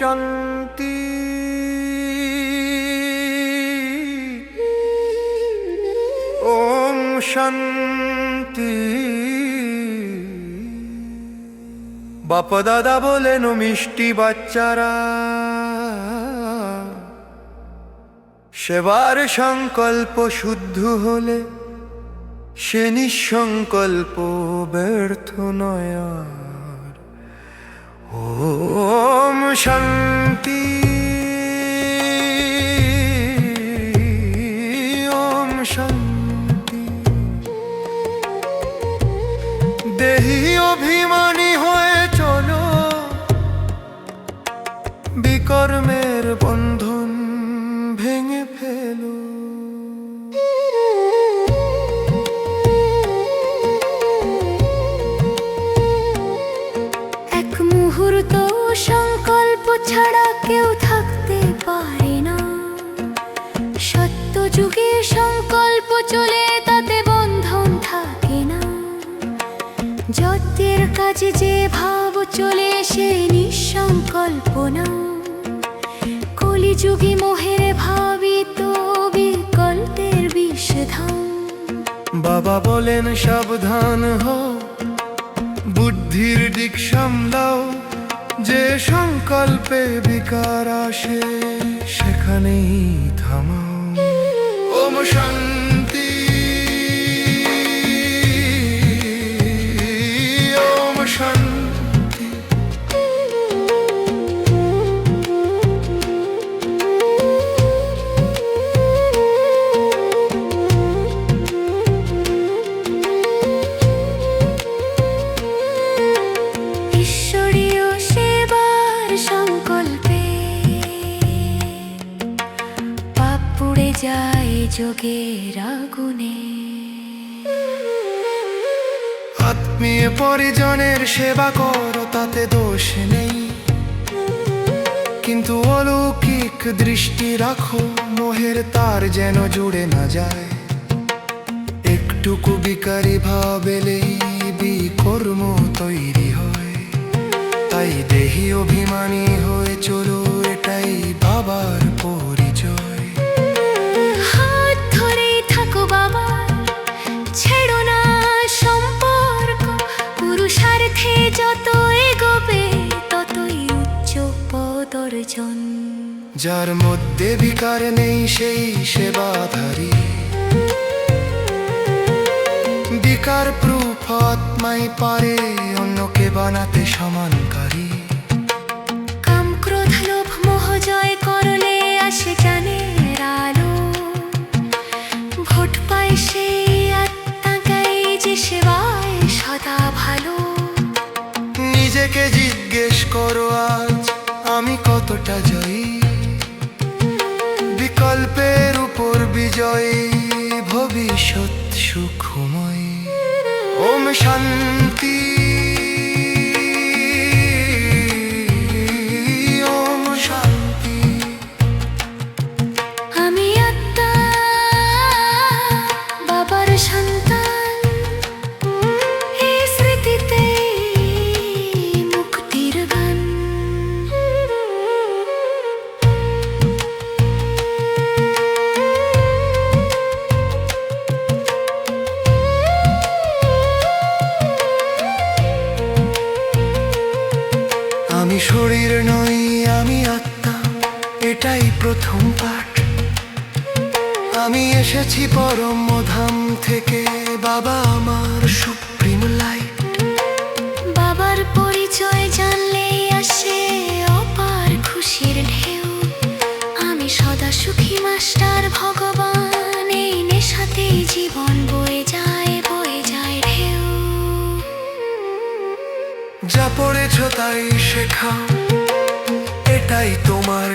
শান্তি। ওম শান্তি। বাপ দাদা বলেন মিষ্টি বাচ্চারা, সেবার সংকল্প শুদ্ধ হলে সে নিঃসংকল্প ব্যর্থ নয় আর। ওম শান্তি। ওম শান্তি। দেহি অভিমানী হয়ে চলো, বিকর্মের বন্ধন ভেঙে ফেলো। এক মুহূর্ত সংকল্প ছাড়া কেউ থাকতে পারে না। সত্য যুগে সংকল্প চলে, তাতে বন্ধন থাকে না। যজ্ঞের কাজে যে ভাব চলে, সে নিঃসংকল্প না। কলিযুগে মোহের ভাবিত বিকল্পের বিষধাম। বাবা বলেন সাবধান হও, বুদ্ধির দিক সামলাও। যে সংকল্পে বিকার আসে, সেখানেই থামাও। ওম শান্তি। ওম শান্তি। ঈশ্বরীয় সেবার সংকল্পে পাপ পুড়ে যায় যোগের আগুনে। আত্মীয় পরিজনের সেবা করো, তাতে দোষ নেই, কিন্তু অলৌকিক দৃষ্টি রাখো, মোহের তার যেন জুড়ে না যায়। একটুকু বিকারী ভাব এলেই বিকর্ম তৈরি হয়। তাই দেহি অভিমানী হয়ে চলো, এটাই বাবার পরিচয়। হাত ধরেই থাকো বাবা, ছেড়ো না সম্পর্ক। পুরুষার্থে যত এগোবে, ততই উচ্চ পদ অর্জন। যার মধ্যে বিকার নেই, সেই সেবাধারী। বিকার প্রুফ আত্মাই পারে অন্যকে বানাতে সমানকারী। কাম ক্রোধ লোভ মোহ জয় করলে আসে জ্ঞানের আলো। ভোট পায় সেই আত্মাকাই, যে সেবায় সদা ভালো। নিজেকে জিজ্ঞেস করো আজ, আমি কতটা জয়ী। বিকল্পের উপর বিজয়ী, ভবিষ্যৎ সুখময়। ওম শান্তি। ওম শান্তি। আমি আত্মা, বাবার সন্তান। এই স্মৃতিতে মুক্তির গান। আমি শরীর নই, আমি আত্মা, এটাই প্রথম পাঠ। আমি এসেছি পরম ধাম থেকে, বাবা আমার সুপ্রিম লাইট। বাবার পরিচয় জানলেই আসে অপার খুশির ঢেউ। আমি সদা সুখী মাস্টার ভগবান, এই নেশাতেই জীবন বয়ে যায় ঢেউ। যা পড়েছ তাই শেখাও, এটাই তোমার